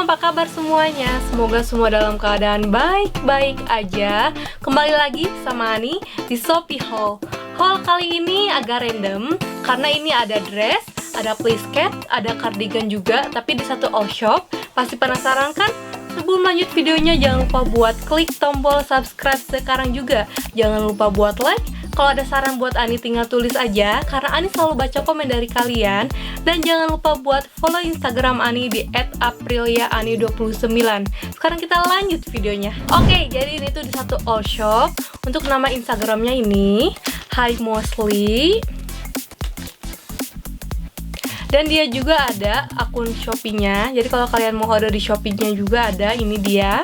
apa kabar semuanya? Semoga semua dalam keadaan baik-baik aja. Kembali lagi sama Ani di Shopee Haul. Haul kali ini agak random karena ini ada dress, ada plisket, ada cardigan juga, tapi di satu all shop. Pasti penasaran kan? Sebelum lanjut videonya, jangan lupa buat klik tombol subscribe sekarang juga. Jangan lupa buat like. Kalau ada saran buat Ani tinggal tulis aja, karena Ani selalu baca komen dari kalian. Dan jangan lupa buat follow Instagram Ani di @apriliaani29. Sekarang kita lanjut videonya. Oke, jadi ini tuh di satu all shop. Untuk nama Instagramnya ini Hi Mostly. Dan dia juga ada akun Shopee-nya. Jadi kalau kalian mau order di Shopee-nya juga ada, ini dia.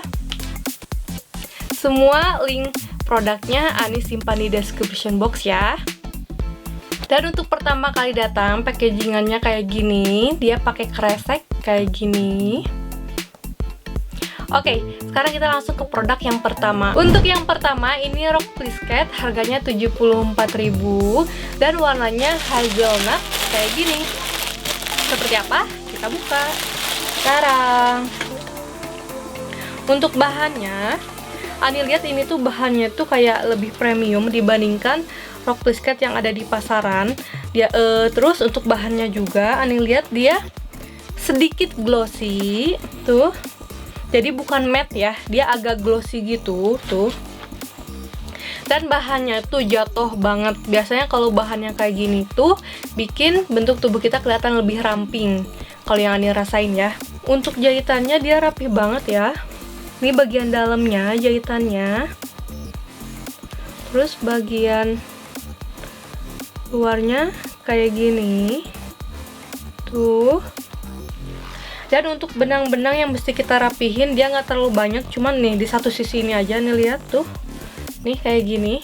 Semua link produknya Ani simpan di description box ya. Dan untuk pertama kali datang, packagingannya kayak gini. Dia pakai kresek kayak gini. Oke, sekarang kita langsung ke produk yang pertama. Untuk yang pertama, ini rok plisket, harganya 74.000 dan warnanya hazelnut kayak gini. Seperti apa? Kita buka sekarang. Untuk bahannya, Ani lihat ini tuh bahannya tuh kayak lebih premium dibandingkan rok plisket yang ada di pasaran. Dia terus untuk bahannya juga Ani lihat dia sedikit glossy tuh. Jadi bukan matte ya, dia agak glossy gitu tuh. Dan bahannya tuh jatuh banget. Biasanya kalau bahannya kayak gini tuh bikin bentuk tubuh kita kelihatan lebih ramping. Kalau yang Ani rasain ya. Untuk jahitannya dia rapi banget ya. Ini bagian dalamnya jahitannya. Terus bagian luarnya kayak gini. Tuh. Dan untuk benang-benang yang mesti kita rapihin, dia nggak terlalu banyak, cuman nih di satu sisi ini aja nih, lihat tuh. Nih kayak gini.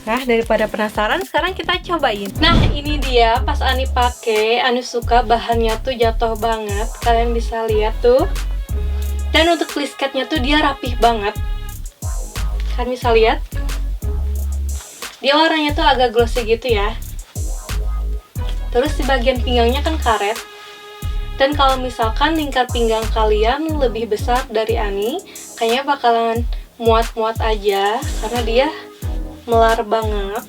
Nah, daripada penasaran, sekarang kita cobain. Nah, ini dia pas Ani pakai, Ani suka bahannya tuh jatuh banget. Kalian bisa lihat tuh. Dan untuk plisketnya tuh dia rapih banget. Kalian bisa lihat. Dia warnanya tuh agak glossy gitu ya. Terus di bagian pinggangnya kan karet. Dan kalau misalkan lingkar pinggang kalian lebih besar dari Ani, kayaknya bakalan muat-muat aja karena dia melar banget.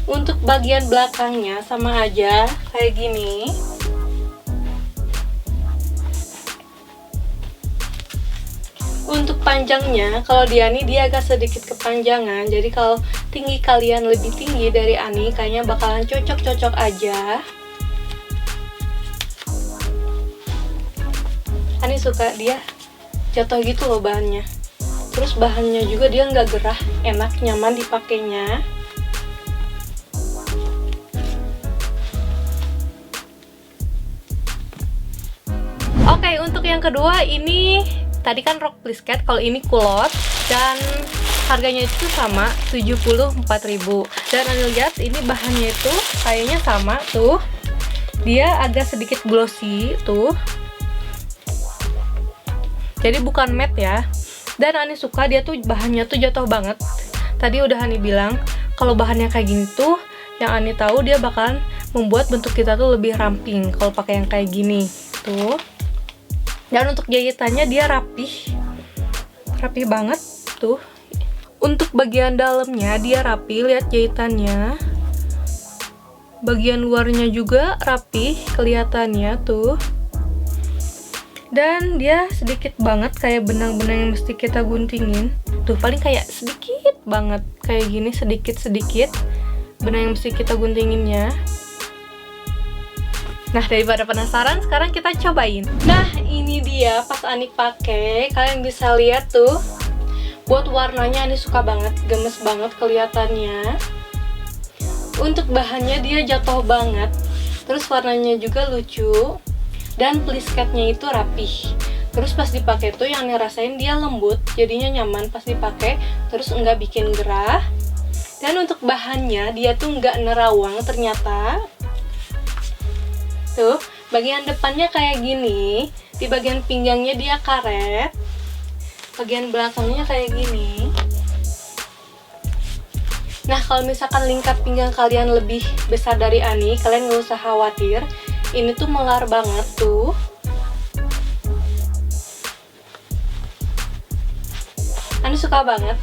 Untuk bagian belakangnya sama aja kayak gini. Untuk panjangnya, kalau di Ani dia agak sedikit kepanjangan. Jadi kalau tinggi kalian lebih tinggi dari Ani, kayaknya bakalan cocok-cocok aja. Ani suka dia jatuh gitu loh bahannya. Terus bahannya juga dia nggak gerah, enak, nyaman dipakainya. Oke, untuk yang kedua ini tadi kan rok plisket, kalau ini kulot dan harganya itu sama 74.000. Dan Anda lihat ini bahannya itu kayaknya sama tuh. Dia agak sedikit glossy tuh. Jadi bukan matte ya. Dan Ani suka dia tuh bahannya tuh jatuh banget. Tadi udah Ani bilang kalau bahannya kayak gini tuh, yang Ani tahu dia bakalan membuat bentuk kita tuh lebih ramping kalau pakai yang kayak gini tuh. Dan untuk jahitannya dia rapih banget tuh. Untuk bagian dalamnya dia rapi, lihat jahitannya. Bagian luarnya juga rapih kelihatannya tuh. Dan dia sedikit banget kayak benang-benang yang mesti kita guntingin. Tuh paling kayak sedikit banget kayak gini, sedikit-sedikit benang yang mesti kita guntinginnya. Nah, daripada penasaran, sekarang kita cobain. Nah, ini dia pas Ani pakai, kalian bisa lihat tuh. Buat warnanya Ani suka banget, gemes banget kelihatannya. Untuk bahannya dia jatuh banget. Terus warnanya juga lucu. Dan plisketnya itu rapih. Terus pas dipakai tuh yang Ani rasain dia lembut, jadinya nyaman pas dipakai. Terus enggak bikin gerah. Dan untuk bahannya dia tuh enggak nerawang ternyata. Tuh, bagian depannya kayak gini. Di bagian pinggangnya dia karet. Bagian belakangnya kayak gini. Nah, kalau misalkan lingkar pinggang kalian lebih besar dari Ani, kalian nggak usah khawatir. Ini tuh melar banget tuh. Ani suka banget.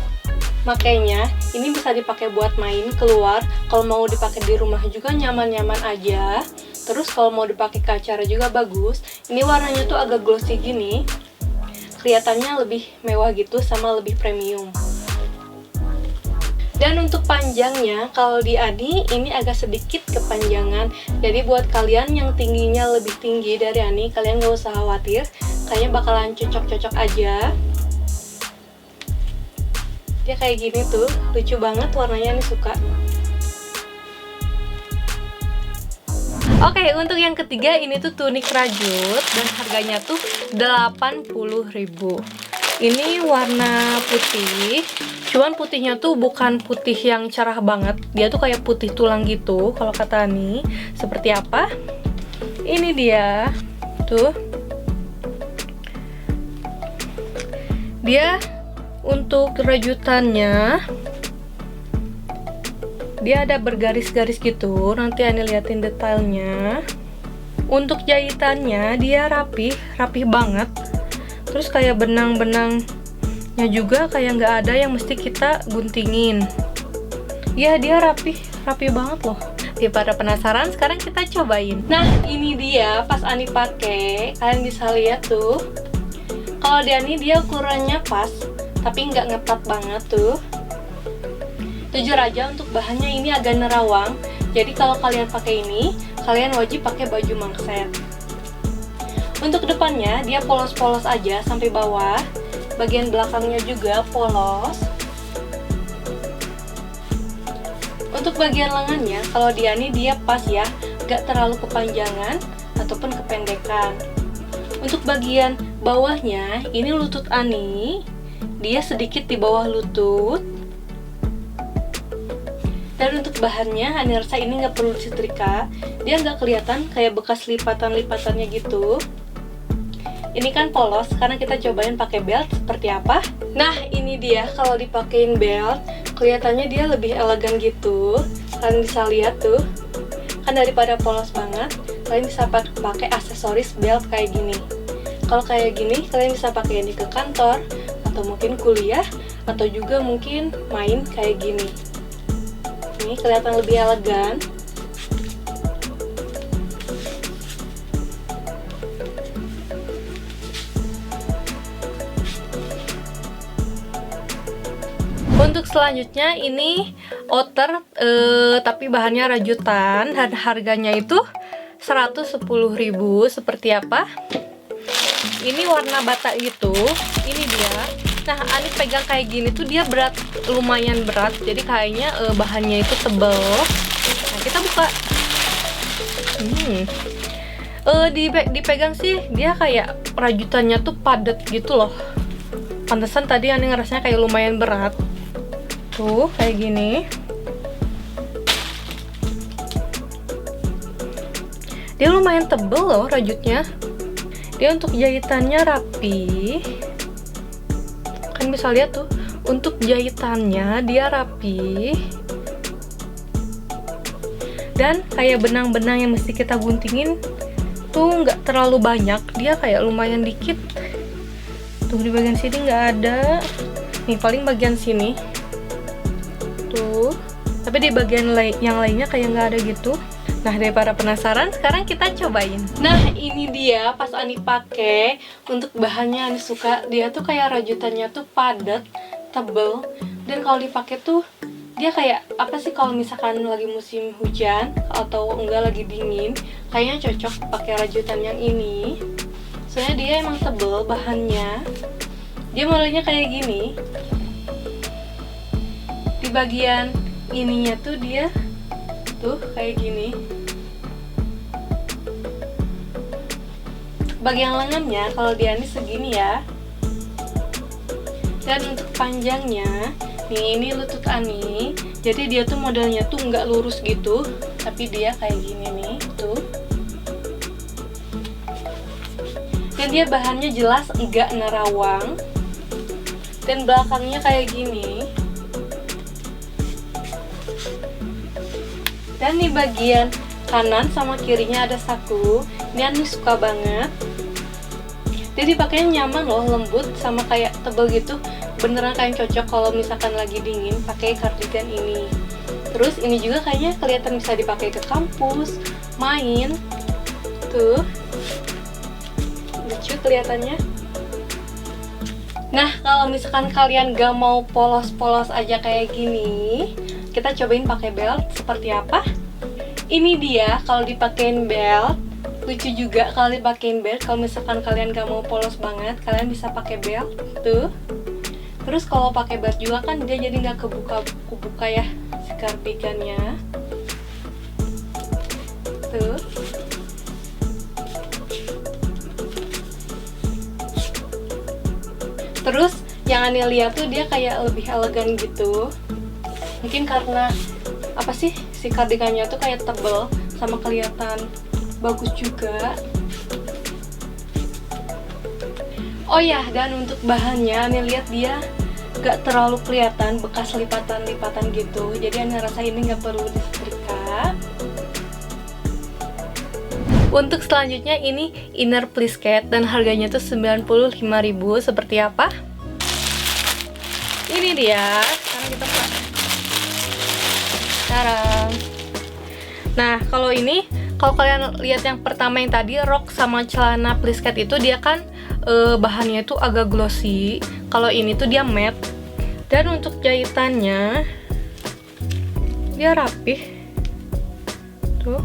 Makanya ini bisa dipakai buat main keluar. Kalau mau dipakai di rumah juga nyaman-nyaman aja. Terus kalau mau dipakai ke acara juga bagus. Ini warnanya tuh agak glossy gini. Kelihatannya lebih mewah gitu sama lebih premium. Dan untuk panjangnya, kalau di Ani ini agak sedikit kepanjangan. Jadi buat kalian yang tingginya lebih tinggi dari Ani, kalian gak usah khawatir. Kayaknya bakalan cocok-cocok aja. Dia kayak gini tuh, lucu banget warnanya, Ani suka. Oke, untuk yang ketiga ini tuh tunik rajut dan harganya tuh 80.000. Ini warna putih. Cuman putihnya tuh bukan putih yang cerah banget. Dia tuh kayak putih tulang gitu kalau kata Ani. Seperti apa? Ini dia. Tuh. Dia untuk rajutannya dia ada bergaris-garis gitu. Nanti Ani liatin detailnya. Untuk jahitannya dia rapih banget. Terus kayak benang-benangnya juga kayak nggak ada yang mesti kita guntingin. Ya, dia rapih banget loh. Pada penasaran, sekarang kita cobain. Nah, ini dia pas Ani pakai, kalian bisa lihat tuh. Kalau di Ani dia ukurannya pas, tapi nggak ngetat banget tuh. Jujur aja untuk bahannya ini agak nerawang. Jadi kalau kalian pakai ini, kalian wajib pakai baju mangset. Untuk depannya dia polos-polos aja sampai bawah. Bagian belakangnya juga polos. Untuk bagian lengannya, kalau di Ani dia pas ya, gak terlalu kepanjangan ataupun kependekan. Untuk bagian bawahnya, ini lutut Ani, dia sedikit di bawah lutut. Dan untuk bahannya, Ani rasa ini nggak perlu disetrika. Dia nggak kelihatan kayak bekas lipatan-lipatannya gitu. Ini kan polos, karena kita cobain pakai belt seperti apa. Nah, ini dia kalau dipakein belt, kelihatannya dia lebih elegan gitu. Kalian bisa lihat tuh, kan daripada polos banget, kalian bisa pakai aksesoris belt kayak gini. Kalau kayak gini, kalian bisa pakai ini ke kantor, atau mungkin kuliah, atau juga mungkin main kayak gini. Ini kelihatan lebih elegan. Untuk selanjutnya ini outer tapi bahannya rajutan dan harganya itu 110.000. Seperti apa? Ini warna bata gitu. Ini dia. Nah, Ani pegang kayak gini tuh dia lumayan berat. Jadi kayaknya bahannya itu tebel. Nah, kita buka. Dipegang sih dia kayak rajutannya tuh padat gitu loh. Pantesan tadi Ani ngerasanya kayak lumayan berat. Tuh, kayak gini. Dia lumayan tebel loh rajutnya. Dia untuk jahitannya rapi. Kan bisa lihat tuh, untuk jahitannya dia rapi. Dan kayak benang-benang yang mesti kita guntingin tuh nggak terlalu banyak. Dia kayak lumayan dikit. Tuh di bagian sini nggak ada. Nih paling bagian sini. Tuh. Tapi di bagian yang lainnya kayak nggak ada gitu. Nah, daripada penasaran, sekarang kita cobain. Nah, ini dia pas Ani pakai. Untuk bahannya Ani suka. Dia tuh kayak rajutannya tuh padat, tebel. Dan kalau dipakai tuh dia kayak apa sih kalau misalkan lagi musim hujan atau enggak lagi dingin, kayaknya cocok pakai rajutan yang ini. Soalnya dia emang tebel bahannya. Dia modelnya kayak gini. Di bagian ininya tuh dia tuh kayak gini. Bagian lengannya kalau dia ini segini ya. Dan untuk panjangnya, nih ini lutut Ani. Jadi dia tuh modelnya tuh nggak lurus gitu, tapi dia kayak gini nih, tuh. Dan dia bahannya jelas nggak nerawang. Dan belakangnya kayak gini. Dan di bagian kanan sama kirinya ada saku. Ini Ani suka banget. Jadi pakainya nyaman loh, lembut sama kayak tebel gitu. Beneran kayak cocok kalau misalkan lagi dingin pakai cardigan ini. Terus ini juga kayaknya kelihatan bisa dipakai ke kampus, main. Tuh. Lucu kelihatannya. Nah, kalau misalkan kalian gak mau polos-polos aja kayak gini, kita cobain pakai belt seperti apa. Ini dia kalau dipakein belt. Lucu juga kalau dipakein belt. Kalau misalkan kalian gak mau polos banget, kalian bisa pakai belt tuh. Terus kalau pakai belt juga kan dia jadi nggak kebuka ya si cardigannya tuh. Terus yang Ani lihat tuh dia kayak lebih elegan gitu. Mungkin karena apa sih, si cardigannya tuh kayak tebel sama kelihatan bagus juga. Oh ya, dan untuk bahannya Ani lihat dia gak terlalu kelihatan bekas lipatan-lipatan gitu. Jadi Ani rasa ini gak perlu disetrika. Untuk selanjutnya ini inner plisket dan harganya tuh 95.000. Seperti apa? Ini dia. Sekarang kita pakai. Tarang. Nah, kalau ini, kalau kalian lihat yang pertama yang tadi rok sama celana plisket itu dia kan bahannya itu agak glossy. Kalau ini tuh dia matte. Dan untuk jahitannya dia rapih. Tuh.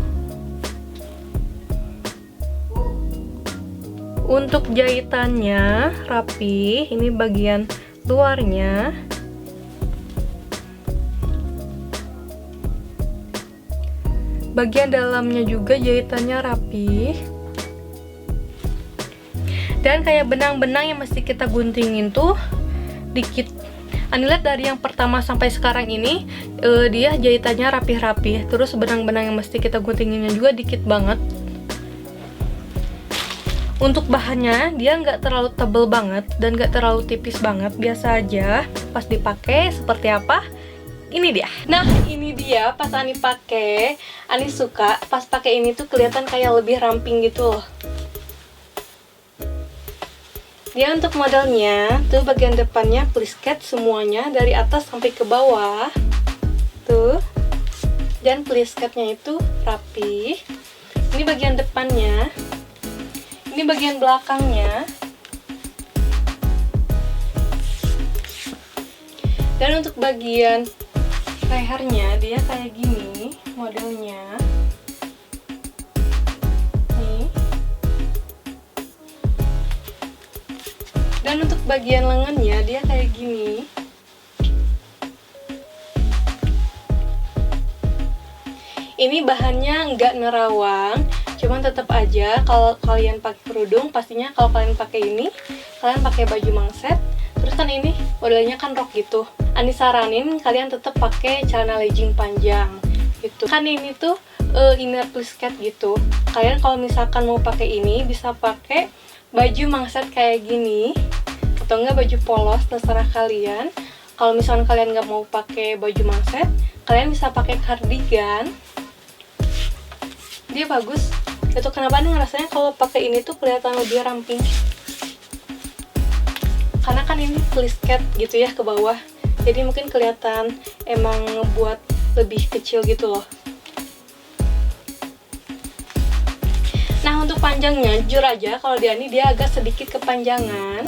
Untuk jahitannya rapih. Ini bagian luarnya. Bagian dalamnya juga jahitannya rapi. Dan kayak benang-benang yang mesti kita guntingin tuh dikit. Ani lihat dari yang pertama sampai sekarang ini dia jahitannya rapih-rapih. Terus benang-benang yang mesti kita guntinginnya juga dikit banget. Untuk bahannya dia nggak terlalu tebel banget dan nggak terlalu tipis banget, biasa aja. Pas dipakai seperti apa? Ini dia. Nah, ini dia pas Ani pakai. Ani suka pas pakai ini tuh kelihatan kayak lebih ramping gitu loh. Dia untuk modelnya tuh bagian depannya plisket semuanya dari atas sampai ke bawah. Tuh. Dan plisketnya itu rapi. Ini bagian depannya. Ini bagian belakangnya. Dan untuk bagian lehernya dia kayak gini modelnya. Nih. Dan untuk bagian lengannya dia kayak gini. Ini bahannya nggak nerawang, cuman tetap aja kalau kalian pakai kerudung, pastinya kalau kalian pakai ini, kalian pakai baju mangset. Terus kan ini modelnya kan rok gitu. Ani saranin kalian tetap pakai celana legging panjang gitu. Kan ini tuh inner plisket gitu. Kalian kalau misalkan mau pakai ini bisa pakai baju mangset kayak gini atau enggak baju polos, terserah kalian. Kalau misalkan kalian nggak mau pakai baju mangset, kalian bisa pakai cardigan. Dia bagus. Itu kenapa nih ngerasanya kalau pakai ini tuh kelihatan lebih ramping. Karena kan ini plisket gitu ya ke bawah. Jadi mungkin kelihatan emang ngebuat lebih kecil gitu loh. Nah, untuk panjangnya jujur aja kalau di Ani dia agak sedikit kepanjangan.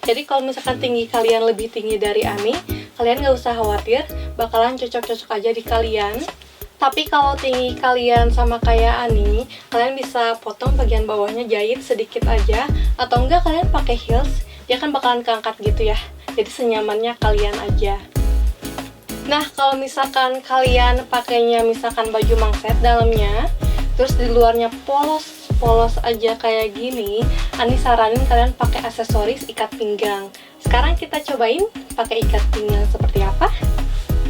Jadi kalau misalkan tinggi kalian lebih tinggi dari Ani, kalian nggak usah khawatir, bakalan cocok-cocok aja di kalian. Tapi kalau tinggi kalian sama kayak Ani, kalian bisa potong bagian bawahnya, jahit sedikit aja. Atau enggak kalian pakai heels, dia kan bakalan keangkat gitu ya. Jadi senyamannya kalian aja. Nah, kalau misalkan kalian pakainya misalkan baju mangset dalamnya, terus di luarnya polos aja kayak gini, Ani saranin kalian pakai aksesoris ikat pinggang. Sekarang kita cobain pakai ikat pinggang seperti apa.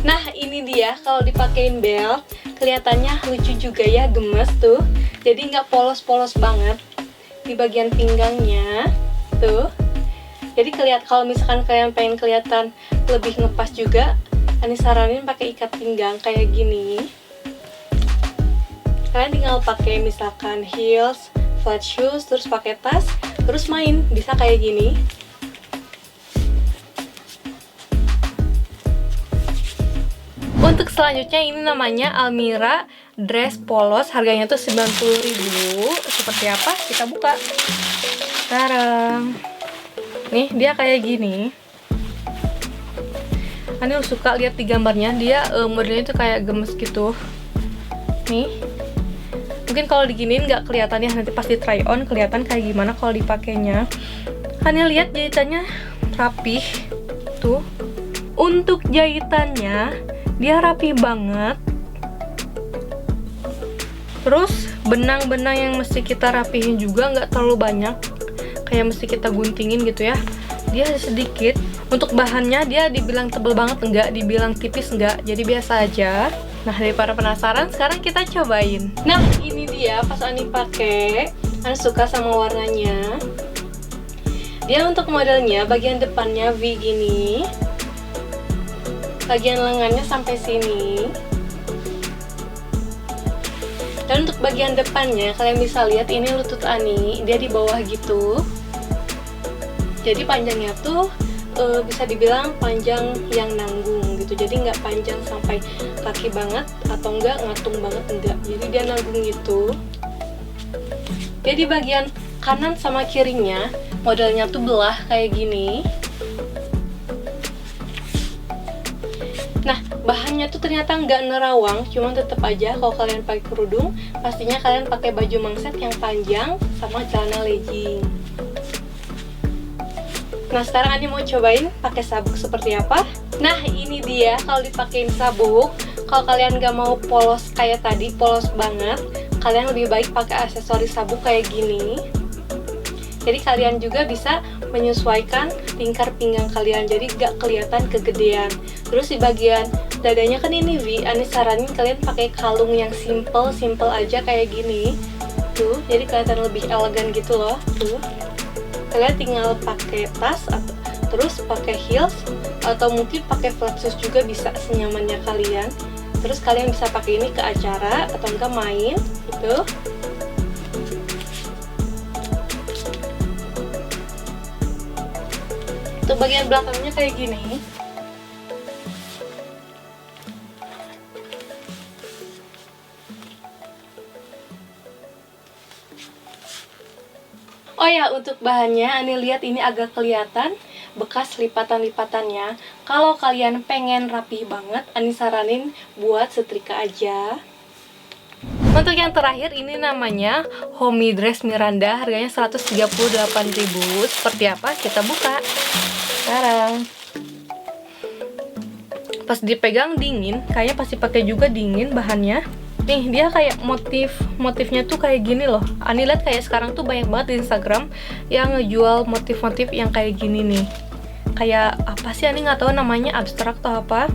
Nah, ini dia kalau dipakein belt, kelihatannya lucu juga ya, gemes tuh. Jadi nggak polos-polos banget di bagian pinggangnya tuh. Jadi kalau misalkan kalian pengen kelihatan lebih ngepas juga, Ani saranin pakai ikat pinggang kayak gini. Kalian tinggal pakai misalkan heels, flat shoes, terus pakai tas, terus main, bisa kayak gini. Untuk selanjutnya ini namanya Almira dress polos, harganya tuh 90.000. Seperti apa? Kita buka. Sekarang nih dia kayak gini. Ani suka lihat di gambarnya, dia modelnya tuh kayak gemes gitu. Nih, mungkin kalau diginiin nggak kelihatan ya, nanti pasti try on kelihatan kayak gimana kalau dipakainya. Ani lihat jahitannya rapih tuh. Untuk jahitannya dia rapi banget. Terus benang-benang yang mesti kita rapihin juga nggak terlalu banyak, kayak mesti kita guntingin gitu ya. Dia sedikit. Untuk bahannya dia dibilang tebel banget enggak, dibilang tipis enggak, jadi biasa aja. Nah, daripada penasaran, sekarang kita cobain. Nah, ini dia pas Ani pakai, Ani suka sama warnanya. Dia untuk modelnya bagian depannya V gini, bagian lengannya sampai sini. Dan untuk bagian depannya kalian bisa lihat ini lutut Ani, dia di bawah gitu. Jadi panjangnya tuh bisa dibilang panjang yang nanggung gitu, jadi nggak panjang sampai kaki banget atau enggak ngatung banget, enggak, jadi dia nanggung gitu. Jadi bagian kanan sama kirinya modelnya tuh belah kayak gini. Nah, bahannya tuh ternyata nggak nerawang, cuman tetap aja kalau kalian pakai kerudung pastinya kalian pakai baju mangset yang panjang sama celana legging. Nah, sekarang Ani mau cobain pakai sabuk seperti apa. Nah, ini dia kalau dipakein sabuk. Kalau kalian gak mau polos kayak tadi, polos banget, kalian lebih baik pakai aksesoris sabuk kayak gini. Jadi kalian juga bisa menyesuaikan lingkar pinggang kalian, jadi gak kelihatan kegedean. Terus di bagian dadanya kan ini V, Ani saranin kalian pakai kalung yang simple aja kayak gini. Tuh, jadi kelihatan lebih elegan gitu loh. Tuh. Kalian tinggal pakai tas atau terus pakai heels atau mungkin pakai flat shoes juga bisa, senyamannya kalian. Terus kalian bisa pakai ini ke acara atau enggak main gitu. Untuk bagian belakangnya kayak gini. Oh ya, untuk bahannya Ani lihat ini agak kelihatan bekas lipatan-lipatannya. Kalau kalian pengen rapih banget, Ani saranin buat setrika aja. Untuk yang terakhir ini namanya Homey Dress Miranda, harganya 138.000. Seperti apa? Kita buka sekarang. Pas dipegang dingin, kayaknya pasti pakai juga dingin bahannya. Nih, dia kayak motifnya tuh kayak gini loh. Ani lihat kayak sekarang tuh banyak banget di Instagram yang ngejual motif-motif yang kayak gini nih. Kayak apa sih, Ani nggak tahu namanya, abstrak atau apa.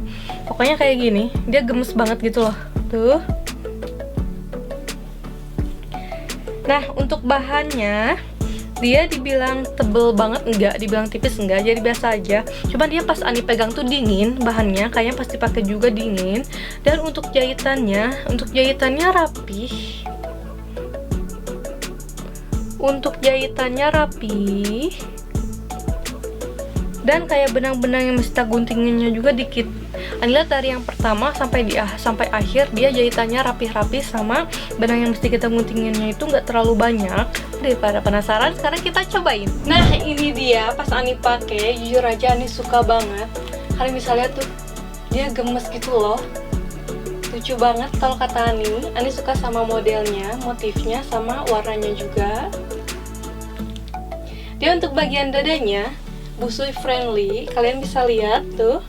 Pokoknya kayak gini. Dia gemes banget gitu loh. Tuh. Nah, untuk bahannya dia dibilang tebel banget enggak, dibilang tipis enggak, jadi biasa aja. Cuman dia pas Ani pegang tuh dingin bahannya, kayaknya pasti pakai juga dingin. Dan untuk jahitannya rapih. Untuk jahitannya rapih. Dan kayak benang-benang yang mesti guntinginnya juga dikit. Ani lihat dari yang pertama sampai akhir dia jahitannya rapih-rapih, sama benang yang mesti kita guntinginnya itu nggak terlalu banyak. Daripada penasaran, sekarang kita cobain. Nah, ini dia pas Ani pakai, jujur aja Ani suka banget. Kalian bisa lihat tuh, dia gemes gitu loh. Lucu banget kalau kata Ani. Ani suka sama modelnya, motifnya, sama warnanya juga. Dia untuk bagian dadanya busui friendly, kalian bisa lihat tuh.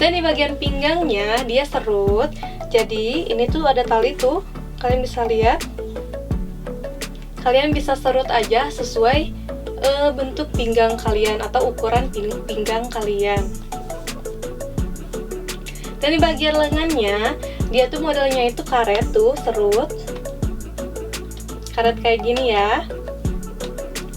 Dan di bagian pinggangnya dia serut. Jadi ini tuh ada tali tuh, kalian bisa lihat. Kalian bisa serut aja sesuai bentuk pinggang kalian atau ukuran pinggang kalian. Dan di bagian lengannya dia tuh modelnya itu karet tuh, serut. Karet kayak gini ya.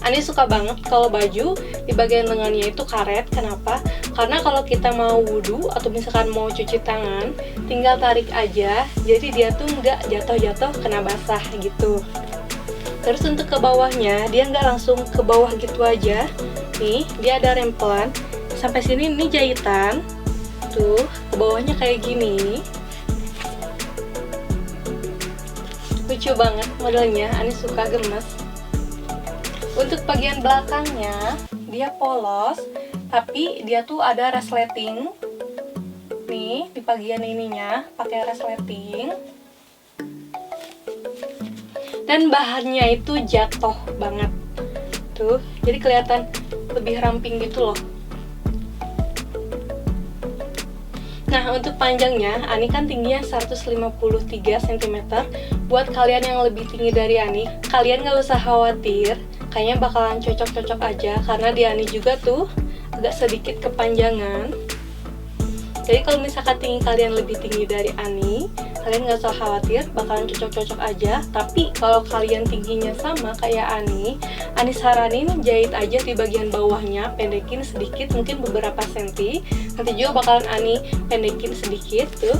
Ani suka banget kalau baju di bagian lengannya itu karet. Kenapa? Karena kalau kita mau wudhu atau misalkan mau cuci tangan, tinggal tarik aja, jadi dia tuh nggak jatuh-jatuh kena basah gitu. Terus untuk ke bawahnya, dia nggak langsung ke bawah gitu aja. Nih, dia ada rempelan. Sampai sini ini jahitan. Tuh, ke bawahnya kayak gini. Lucu banget modelnya, Ani suka, gemes. Untuk bagian belakangnya, dia polos, tapi dia tuh ada resleting. Nih, di bagian ininya pakai resleting. Dan bahannya itu jatuh banget. Tuh, jadi kelihatan lebih ramping gitu loh. Nah, untuk panjangnya, Ani kan tingginya 153 cm. Buat kalian yang lebih tinggi dari Ani, kalian gak usah khawatir, kayaknya bakalan cocok-cocok aja, karena di Ani juga tuh agak sedikit kepanjangan. Jadi kalau misalkan tinggi kalian lebih tinggi dari Ani, kalian gak usah khawatir, bakalan cocok-cocok aja. Tapi kalau kalian tingginya sama kayak Ani saranin jahit aja di bagian bawahnya, pendekin sedikit, mungkin beberapa senti. Nanti juga bakalan Ani pendekin sedikit tuh.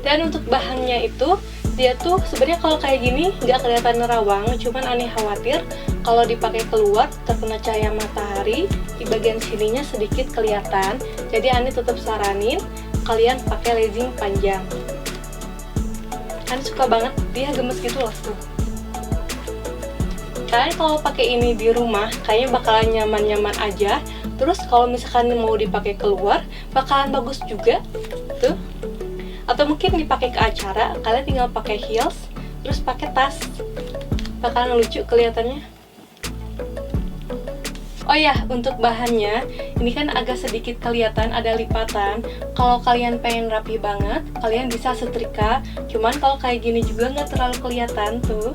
Dan untuk bahannya itu, dia tuh sebenarnya kalau kayak gini nggak kelihatan nerawang, cuman Ani khawatir kalau dipakai keluar terkena cahaya matahari, di bagian sininya sedikit kelihatan. Jadi Ani tetap saranin kalian pakai legging panjang. Ani suka banget, dia gemes gitu loh tuh. Kalian kalau pakai ini di rumah kayaknya bakalan nyaman-nyaman aja. Terus kalau misalkan mau dipakai keluar bakalan bagus juga tuh. Atau mungkin dipakai ke acara, kalian tinggal pakai heels terus pakai tas, bakalan lucu kelihatannya. Oh ya, untuk bahannya ini kan agak sedikit kelihatan ada lipatan. Kalau kalian pengen rapi banget, kalian bisa setrika. Cuman kalau kayak gini juga nggak terlalu kelihatan tuh.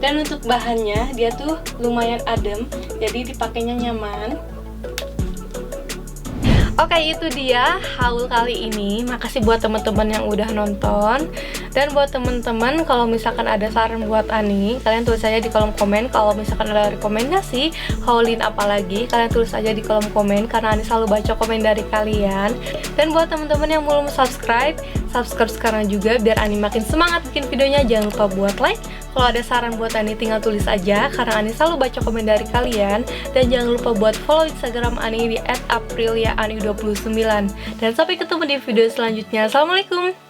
Dan untuk bahannya dia tuh lumayan adem, jadi dipakainya nyaman. Oke, itu dia haul kali ini. Makasih buat teman-teman yang udah nonton. Dan buat teman-teman, kalau misalkan ada saran buat Ani, kalian tulis aja di kolom komen. Kalau misalkan ada rekomendasi haulin apa lagi, kalian tulis aja di kolom komen, karena Ani selalu baca komen dari kalian. Dan buat teman-teman yang belum subscribe sekarang juga biar Ani makin semangat bikin videonya. Jangan lupa buat like. Kalau ada saran buat Ani tinggal tulis aja, karena Ani selalu baca komen dari kalian. Dan jangan lupa buat follow Instagram Ani di @apriliaani29. Dan sampai ketemu di video selanjutnya. Assalamualaikum.